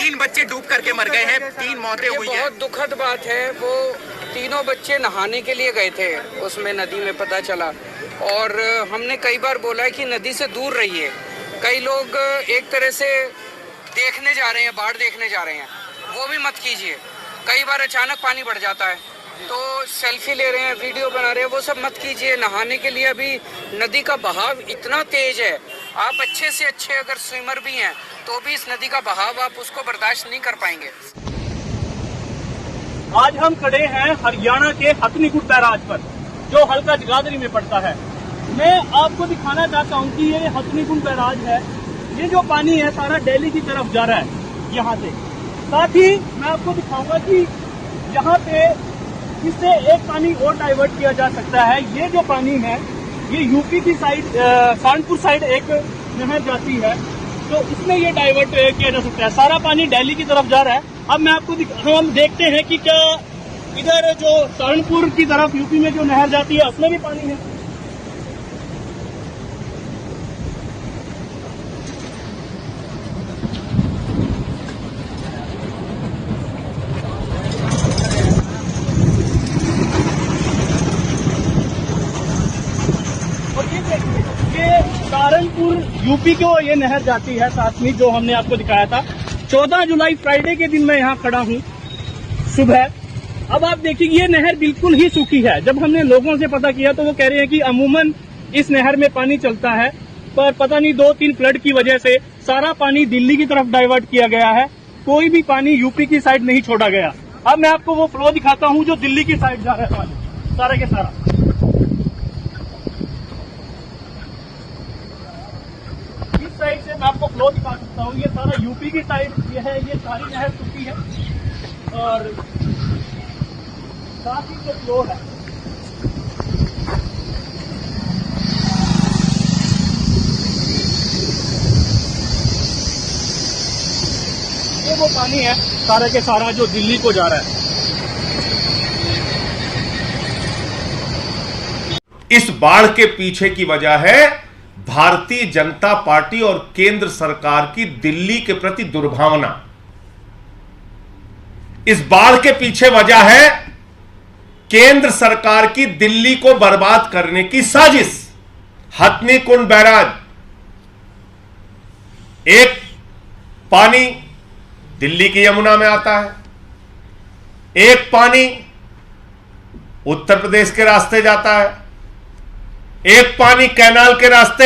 3 बच्चे डूब करके मर गए हैं, 3 मौतें हुई हैं। बहुत दुखद बात है। वो तीनों बच्चे नहाने के लिए गए थे उसमें नदी में, पता चला। और हमने कई बार बोला है कि नदी से दूर रहिए। कई लोग एक तरह से देखने जा रहे हैं, बाढ़ देखने जा रहे हैं, वो भी मत कीजिए। कई बार अचानक पानी बढ़ जाता है तो सेल्फी ले रहे हैं, वीडियो बना रहे हैं, वो सब मत कीजिए। नहाने के लिए अभी नदी का बहाव इतना तेज है, आप अच्छे से अच्छे अगर स्विमर भी हैं तो भी इस नदी का बहाव आप उसको बर्दाश्त नहीं कर पाएंगे। आज हम खड़े हैं हरियाणा के हथनीकुंड बैराज पर, जो हल्का जगाधरी में पड़ता है। मैं आपको दिखाना चाहता हूं कि ये हथनीकुंड बैराज है। ये जो पानी है सारा दिल्ली की तरफ जा रहा है यहाँ से। साथ ही मैं आपको दिखाऊंगा कि यहाँ पे इससे एक पानी और डाइवर्ट किया जा सकता है। ये जो पानी है ये यूपी की साइड, कानपुर साइड एक नहर जाती है, तो इसमें ये डाइवर्ट किया जा सकता है। सारा पानी दिल्ली की तरफ जा रहा है। अब मैं आपको हम देखते हैं कि क्या इधर जो सहारनपुर की तरफ यूपी में जो नहर जाती है उसमें भी पानी है। सहारनपुर यूपी को ये नहर जाती है, साथ में जो हमने आपको दिखाया था। 14 जुलाई फ्राइडे के दिन मैं यहाँ खड़ा हूँ सुबह। अब आप देखिए ये नहर बिल्कुल ही सूखी है। जब हमने लोगों से पता किया तो वो कह रहे हैं कि अमूमन इस नहर में पानी चलता है, पर पता नहीं 2-3 फ्लड की वजह से सारा पानी दिल्ली की तरफ डाइवर्ट किया गया है। कोई भी पानी यूपी की साइड नहीं छोड़ा गया। अब मैं आपको वो फ्लो दिखाता हूँ जो दिल्ली की साइड जा रहा है पानी, सारा के सारा। साइड से मैं आपको फ्लो दिखा सकता हूँ। ये सारा यूपी की साइड ये है, ये सारी नहर सूखी है और साथ ही जो फ्लो है ये वो पानी है सारा के सारा जो दिल्ली को जा रहा है। इस बाढ़ के पीछे की वजह है भारतीय जनता पार्टी और केंद्र सरकार की दिल्ली के प्रति दुर्भावना। इस बाढ़ के पीछे वजह है केंद्र सरकार की दिल्ली को बर्बाद करने की साजिश। हथनीकुंड बैराज, एक पानी दिल्ली की यमुना में आता है, एक पानी उत्तर प्रदेश के रास्ते जाता है, एक पानी कैनाल के रास्ते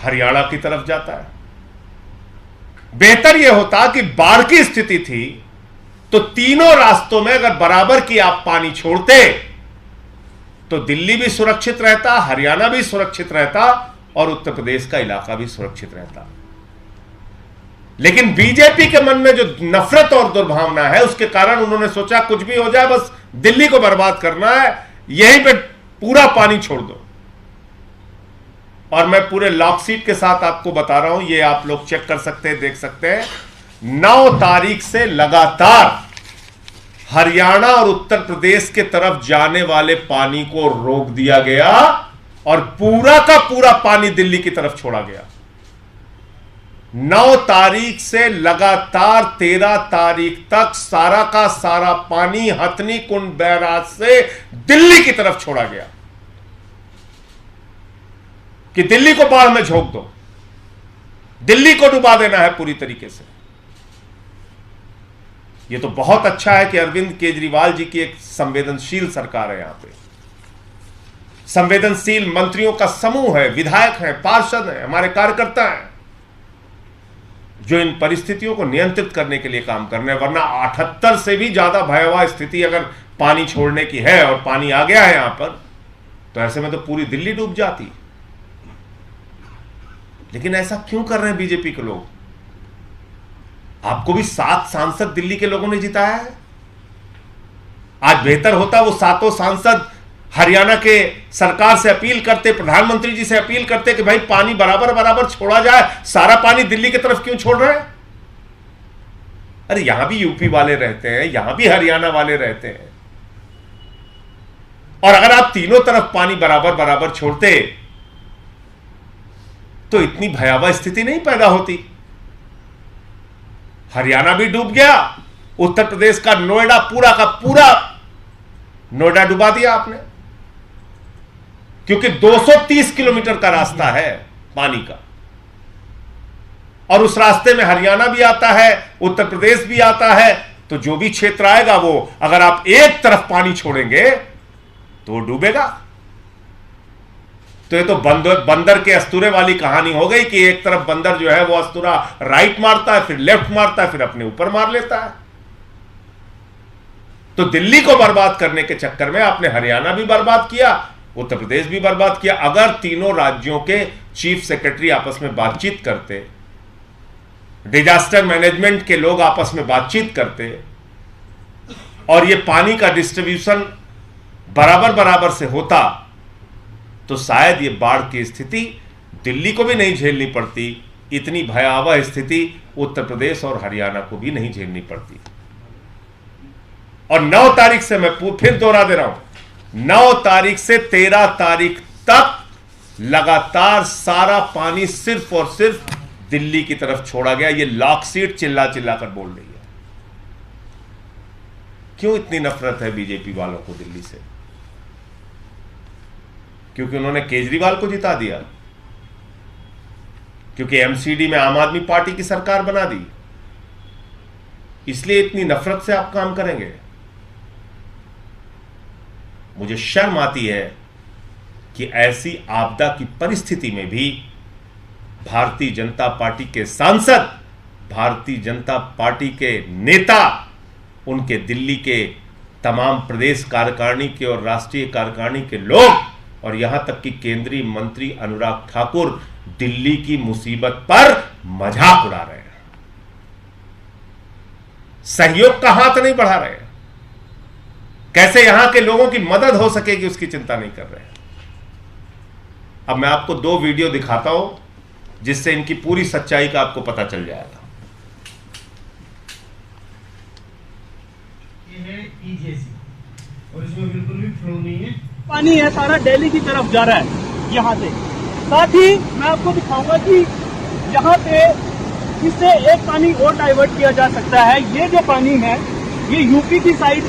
हरियाणा की तरफ जाता है। बेहतर यह होता कि बाढ़ की स्थिति थी तो तीनों रास्तों में अगर बराबर की आप पानी छोड़ते तो दिल्ली भी सुरक्षित रहता, हरियाणा भी सुरक्षित रहता और उत्तर प्रदेश का इलाका भी सुरक्षित रहता। लेकिन बीजेपी के मन में जो नफरत और दुर्भावना है उसके कारण उन्होंने सोचा कुछ भी हो जाए, बस दिल्ली को बर्बाद करना है, यहीं पे पूरा पानी छोड़ दो। और मैं पूरे लॉकशीट के साथ आपको बता रहा हूं, ये आप लोग चेक कर सकते हैं, देख सकते हैं। 9 तारीख से लगातार हरियाणा और उत्तर प्रदेश के तरफ जाने वाले पानी को रोक दिया गया और पूरा का पूरा पानी दिल्ली की तरफ छोड़ा गया। 9 तारीख से लगातार 13 तारीख तक सारा का सारा पानी हथनीकुंड बैराज से दिल्ली की तरफ छोड़ा गया कि दिल्ली को बाढ़ में झोंक दो, दिल्ली को डुबा देना है पूरी तरीके से। यह तो बहुत अच्छा है कि अरविंद केजरीवाल जी की एक संवेदनशील सरकार है। यहां पे संवेदनशील मंत्रियों का समूह है, विधायक हैं, पार्षद हैं, हमारे कार्यकर्ता हैं जो इन परिस्थितियों को नियंत्रित करने के लिए काम कर रहे हैं। वरना 78 से भी ज्यादा भयावह स्थिति अगर पानी छोड़ने की है और पानी आ गया है यहां पर, तो ऐसे में तो पूरी दिल्ली डूब जाती। लेकिन ऐसा क्यों कर रहे हैं बीजेपी के लोग? आपको भी 7 सांसद दिल्ली के लोगों ने जिताया है। आज बेहतर होता वो 7 सांसद हरियाणा के सरकार से अपील करते, प्रधानमंत्री जी से अपील करते कि भाई पानी बराबर बराबर छोड़ा जाए, सारा पानी दिल्ली की तरफ क्यों छोड़ रहे हैं? अरे यहां भी यूपी वाले रहते हैं, यहां भी हरियाणा वाले रहते हैं, और अगर आप तीनों तरफ पानी बराबर बराबर छोड़ते तो इतनी भयावह स्थिति नहीं पैदा होती। हरियाणा भी डूब गया, उत्तर प्रदेश का नोएडा पूरा का पूरा नोएडा डुबा दिया आपने, क्योंकि 230 किलोमीटर का रास्ता है पानी का, और उस रास्ते में हरियाणा भी आता है, उत्तर प्रदेश भी आता है। तो जो भी क्षेत्र आएगा वो, अगर आप एक तरफ पानी छोड़ेंगे तो डूबेगा। तो ये तो बंदर के अस्तूरे वाली कहानी हो गई कि एक तरफ बंदर जो है वो अस्तूरा राइट मारता है, फिर लेफ्ट मारता है, फिर अपने ऊपर मार लेता है। तो दिल्ली को बर्बाद करने के चक्कर में आपने हरियाणा भी बर्बाद किया, उत्तर प्रदेश भी बर्बाद किया। अगर तीनों राज्यों के चीफ सेक्रेटरी आपस में बातचीत करते, डिजास्टर मैनेजमेंट के लोग आपस में बातचीत करते, और ये पानी का डिस्ट्रीब्यूशन बराबर बराबर से होता, तो शायद ये बाढ़ की स्थिति दिल्ली को भी नहीं झेलनी पड़ती, इतनी भयावह स्थिति उत्तर प्रदेश और हरियाणा को भी नहीं झेलनी पड़ती। और 9 तारीख से, मैं फिर दोहरा दे रहा हूं, 9 तारीख से 13 तारीख तक लगातार सारा पानी सिर्फ और सिर्फ दिल्ली की तरफ छोड़ा गया। ये लॉकसीट चिल्ला चिल्ला कर बोल रही है। क्यों इतनी नफरत है बीजेपी वालों को दिल्ली से? क्योंकि उन्होंने केजरीवाल को जिता दिया, क्योंकि एमसीडी में आम आदमी पार्टी की सरकार बना दी, इसलिए इतनी नफरत से आप काम करेंगे? मुझे शर्म आती है कि ऐसी आपदा की परिस्थिति में भी भारतीय जनता पार्टी के सांसद, भारतीय जनता पार्टी के नेता, उनके दिल्ली के तमाम प्रदेश कार्यकारिणी के और राष्ट्रीय कार्यकारिणी के लोग, और यहां तक कि केंद्रीय मंत्री अनुराग ठाकुर दिल्ली की मुसीबत पर मजाक उड़ा रहे हैं, सहयोग का हाथ नहीं बढ़ा रहे। कैसे यहां के लोगों की मदद हो सकेगी उसकी चिंता नहीं कर रहे। अब मैं आपको 2 वीडियो दिखाता हूं जिससे इनकी पूरी सच्चाई का आपको पता चल जाएगा। ये है EJC और इसमें बिल्कुल भी फ्लो नहीं है, पानी है सारा दिल्ली की तरफ जा रहा है यहाँ से। साथ ही मैं आपको दिखाऊंगा कि यहाँ पे इससे एक पानी और डाइवर्ट किया जा सकता है। ये जो पानी है ये यूपी की साइड,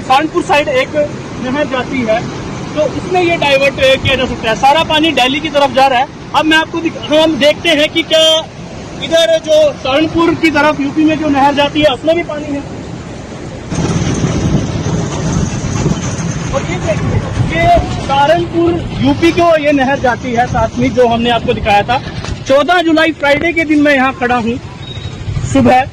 कानपुर साइड एक नहर जाती है, तो इसमें ये डाइवर्ट किया जा सकता है। सारा पानी दिल्ली की तरफ जा रहा है। अब मैं आपको हम देखते हैं कि क्या इधर जो सहारनपुर की तरफ यूपी में जो नहर जाती है उसमें भी पानी है। और ये देखिए, ये सहारनपुर यूपी को ये नहर जाती है, साथ में जो हमने आपको दिखाया था। 14 जुलाई फ्राइडे के दिन मैं यहाँ खड़ा हूँ सुबह।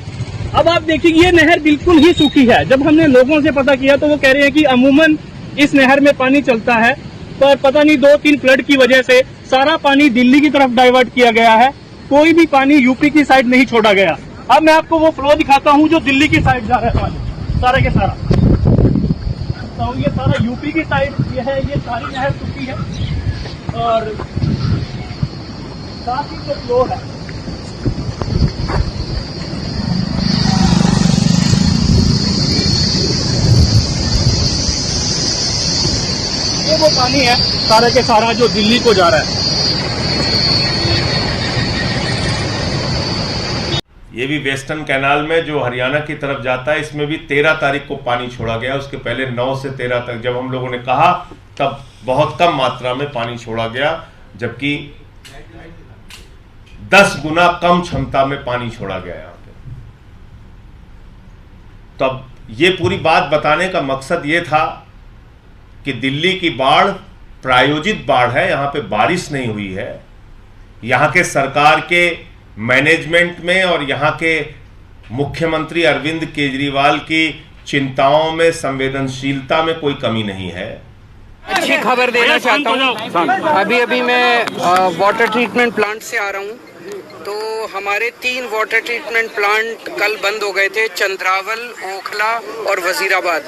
अब आप देखिए ये नहर बिल्कुल ही सूखी है। जब हमने लोगों से पता किया तो वो कह रहे हैं कि अमूमन इस नहर में पानी चलता है, पर पता नहीं 2-3 फ्लड की वजह से सारा पानी दिल्ली की तरफ डाइवर्ट किया गया है, कोई भी पानी यूपी की साइड नहीं छोड़ा गया। अब मैं आपको वो फ्लो दिखाता हूँ जो दिल्ली की साइड जा रहा है पानी, सारा के सारा। तो ये सारा यूपी की साइड ये है, ये सारी नहर सूखी है, और साथ ही जो फ्लो है ये वो पानी है सारा के सारा जो दिल्ली को जा रहा है। ये भी वेस्टर्न कैनाल में जो हरियाणा की तरफ जाता है, इसमें भी 13 तारीख को पानी छोड़ा गया। उसके पहले 9 से 13 तक जब हम लोगों ने कहा तब बहुत कम मात्रा में पानी छोड़ा गया, जबकि 10 गुना कम क्षमता में पानी छोड़ा गया यहाँ पे। तब ये पूरी बात बताने का मकसद ये था कि दिल्ली की बाढ़ प्रायोजित बाढ़ है, यहाँ पे बारिश नहीं हुई है। यहाँ के सरकार के मैनेजमेंट में और यहाँ के मुख्यमंत्री अरविंद केजरीवाल की चिंताओं में, संवेदनशीलता में कोई कमी नहीं है। अच्छी खबर देना चाहता हूँ। अभी मैं वाटर ट्रीटमेंट प्लांट से आ रहा हूँ। तो हमारे 3 वाटर ट्रीटमेंट प्लांट कल बंद हो गए थे, चंद्रावल, ओखला और वजीराबाद।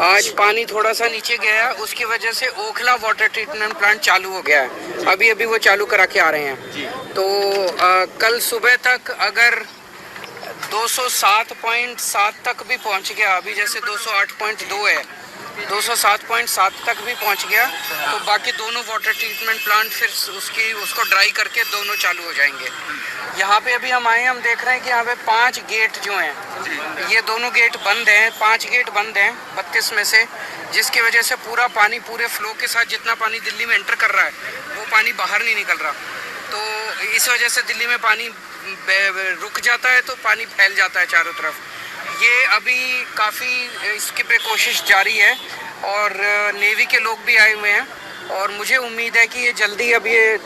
आज पानी थोड़ा सा नीचे गया, उसकी वजह से ओखला वाटर ट्रीटमेंट प्लांट चालू हो गया है। अभी वो चालू करा के आ रहे हैं। तो कल सुबह तक अगर 207.7 तक भी पहुंच गया, अभी जैसे 208.2 है, 207.7 तक भी पहुंच गया। तो बाकी दोनों वाटर ट्रीटमेंट प्लांट फिर उसको ड्राई करके दोनों चालू हो जाएंगे। यहाँ पे अभी हम आए, हम देख रहे हैं कि यहाँ पे 5 गेट जो हैं, ये दोनों गेट बंद हैं, 5 गेट बंद हैं 32 में से, जिसकी वजह से पूरा पानी पूरे फ्लो के साथ जितना पानी दिल्ली में एंटर कर रहा है वो पानी बाहर नहीं निकल रहा। तो इस वजह से दिल्ली में पानी रुक जाता है तो पानी फैल जाता है चारों तरफ। ये अभी काफ़ी इसके पे कोशिश जारी है और नेवी के लोग भी आए हुए हैं और मुझे उम्मीद है कि ये जल्दी, अब ये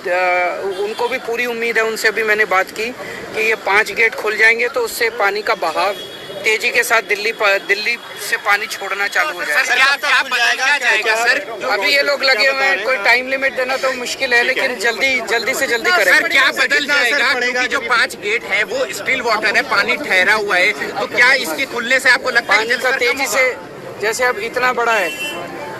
उनको भी पूरी उम्मीद है, उनसे भी मैंने बात की कि ये 5 गेट खुल जाएंगे तो उससे पानी का बहाव तेजी के साथ दिल्ली से पानी छोड़ना चालू हो जाएगा। सर क्या बदल जाएगा सर? अभी ये लोग लगे हुए हैं, कोई टाइम लिमिट देना तो मुश्किल है, लेकिन जल्दी से जल्दी करेंगे। सर क्या बदल जाएगा? क्योंकि जो 5 गेट है वो स्टिल वाटर है, पानी ठहरा हुआ है, तो क्या इसके खुलने से आपको लगता है पानी का तेजी से, जैसे अब इतना बड़ा है,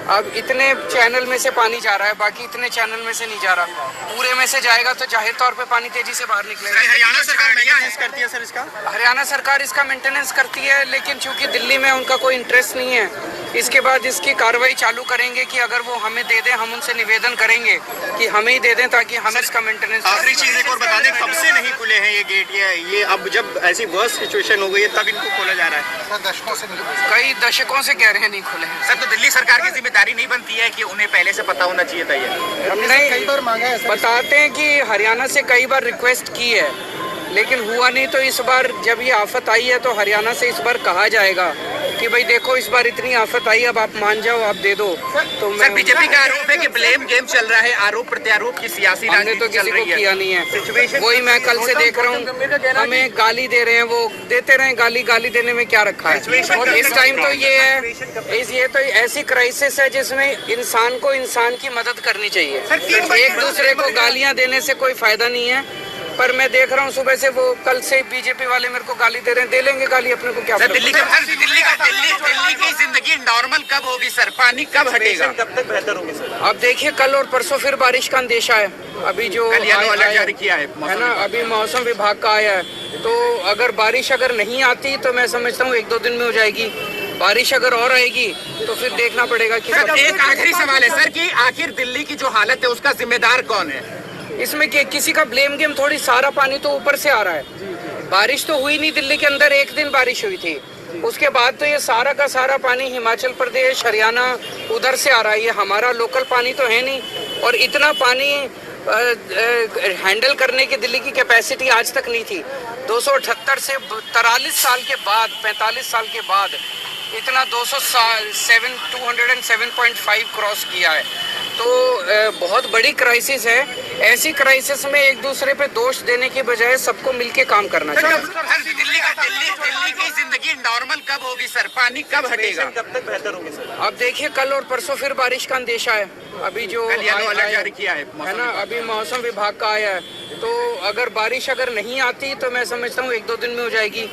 अब इतने चैनल में से पानी जा रहा है, बाकी इतने चैनल में से नहीं जा रहा, पूरे में से जाएगा तो जाहिर तौर पे पानी तेजी से बाहर निकलेगा। हरियाणा सरकार मेंटेनेंस करती है सर इसका? हरियाणा सरकार इसका मेंटेनेंस करती है, लेकिन चूंकि दिल्ली में उनका कोई इंटरेस्ट नहीं है, इसके बाद इसकी कार्रवाई चालू करेंगे कि अगर वो हमें दे दें, हम उनसे निवेदन करेंगे कि हमें ही दे दें ताकि हम इसका मेंटेनेंस। आखिरी चीज एक और बता दें, कब से नहीं खुले हैं ये गेट? ये अब जब ऐसी वर्स्ट सिचुएशन हो गई है तब इनको खोला जा रहा है? कई दशकों से कह रहे हैं नहीं खुले हैं। सर तो दिल्ली सरकार की जिम्मेदारी नहीं बनती है कि उन्हें पहले से पता होना चाहिए था? ये नहीं, कई बार मांगा है, बताते हैं कि हरियाणा से कई बार रिक्वेस्ट की है लेकिन हुआ नहीं। तो इस बार जब ये आफत आई है तो हरियाणा से इस बार कहा जाएगा कि भाई देखो इस बार इतनी आफत आई, अब आप मान जाओ, आप दे दो। तो सर बीजेपी का आरोप है कि ब्लेम गेम चल रहा है, आरोप प्रत्यारोप की सियासी हमने तो किसी को किया नहीं है। वही मैं कल से देख रहा हूँ, हमें गाली दे रहे हैं, वो देते रहे, गाली देने में क्या रखा है। और इस टाइम तो ये है, ये तो ऐसी क्राइसिस है जिसमें इंसान को इंसान की मदद करनी चाहिए। एक दूसरे को गालियाँ देने से कोई फायदा नहीं है। पर मैं देख रहा हूँ सुबह से वो कल से बीजेपी वाले मेरे को गाली दे रहे हैं, दे लेंगे गाली, अपने को क्या। दिल्ली की जिंदगी नॉर्मल कब होगी सर? पानी कब हटेगा? कब तक बेहतर होगी सर? अब देखिए कल और परसों फिर बारिश का अंदेशा है। अभी जो येलो अलर्ट जारी किया है ना, अभी मौसम विभाग का आया है, तो अगर बारिश अगर नहीं आती तो मैं समझता हूँ 1-2 दिन में हो जाएगी। बारिश अगर और आएगी तो फिर देखना पड़ेगा कि। एक आखिरी सवाल है सर कि आखिर दिल्ली की जो हालत है उसका जिम्मेदार कौन है? इसमें किसी का ब्लेम गेम थोड़ी, सारा पानी तो ऊपर से आ रहा है। बारिश तो हुई नहीं दिल्ली के अंदर, 1 दिन बारिश हुई थी, उसके बाद तो ये सारा का सारा पानी हिमाचल प्रदेश, हरियाणा उधर से आ रहा है। ये हमारा लोकल पानी तो है नहीं, और इतना पानी हैंडल करने की दिल्ली की कैपेसिटी आज तक नहीं थी। 278 से 43 साल के बाद, 45 साल के बाद इतना 207.5 क्रॉस किया है। तो बहुत बड़ी क्राइसिस है। ऐसी क्राइसिस में एक दूसरे पे दोष देने की बजाय सबको मिलके काम करना चाहिए। दिल्ली की जिंदगी नॉर्मल कब होगी सर? पानी कब हटेगा? कब तक बेहतर होगी सर? अब देखिए कल और परसों फिर बारिश का अंदेशा है। अभी जो येलो अलर्ट जारी किया है ना, अभी मौसम विभाग का आया है, तो अगर बारिश अगर नहीं आती तो मैं समझता हूँ 1-2 दिन में हो जाएगी।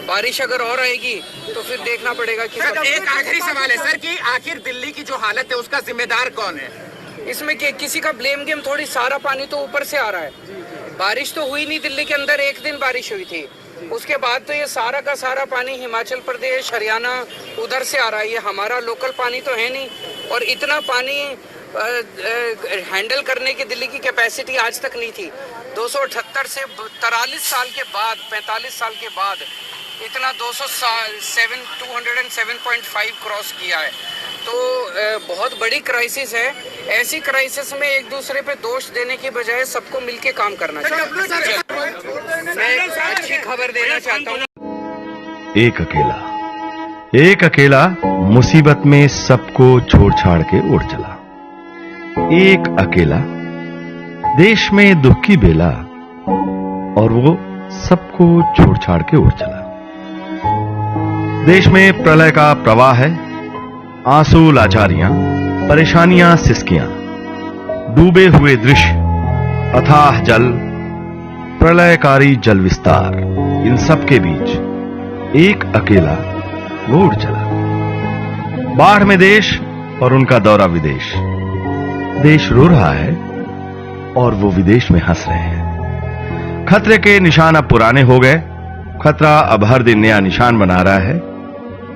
बारिश अगर और आएगी तो फिर देखना पड़ेगा कि। एक आखिरी सवाल है सर कि आखिर दिल्ली की जो हालत है उसका जिम्मेदार कौन है? इसमें किसी का ब्लेम गेम थोड़ी, सारा पानी तो ऊपर से आ रहा है। बारिश तो हुई नहीं दिल्ली के अंदर, 1 दिन बारिश हुई थी, उसके बाद तो ये सारा का सारा पानी हिमाचल प्रदेश, हरियाणा उधर से आ रहा है। ये हमारा लोकल पानी तो है नहीं, और इतना पानी हैंडल करने की दिल्ली की कैपेसिटी आज तक नहीं थी। 278 से 43 साल के बाद, 45 साल के बाद इतना 207.5 क्रॉस किया है। तो बहुत बड़ी क्राइसिस है। ऐसी क्राइसिस में एक दूसरे पे दोष देने की बजाय सबको मिलके काम करना चाहिए। मैं अच्छी खबर देना चाहता हूँ। एक अकेला मुसीबत में सबको छोड़ छाड़ के उड़ चला। एक अकेला देश में दुख की बेला, और वो सबको छोड़ छाड़ के उड़ चला। देश में प्रलय का प्रवाह है, आंसू लाचारियां, परेशानियां सिसकियां, डूबे हुए दृश्य, अथाह जल, प्रलयकारी जल विस्तार, इन सब के बीच एक अकेला वो उड़ चला। बाढ़ में देश और उनका दौरा विदेश। देश रो रहा है और वो विदेश में हंस रहे हैं। खतरे के निशान अब पुराने हो गए, खतरा अब हर दिन नया निशान बना रहा है।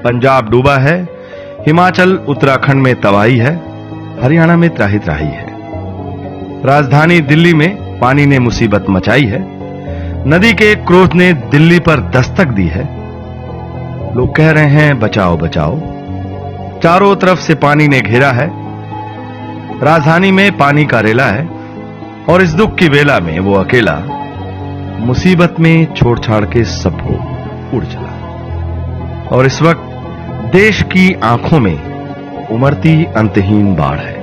पंजाब डूबा है, हिमाचल उत्तराखंड में तबाही है, हरियाणा में त्राही त्राही है। राजधानी दिल्ली में पानी ने मुसीबत मचाई है। नदी के क्रोध ने दिल्ली पर दस्तक दी है। लोग कह रहे हैं बचाओ बचाओ। चारों तरफ से पानी ने घेरा है। राजधानी में पानी का रेला है और इस दुख की बेला में वो अकेला मुसीबत में छोड़ छाड़ के सबको उड़ चला। और इस वक्त देश की आंखों में उमड़ती अंतहीन बाढ़ है।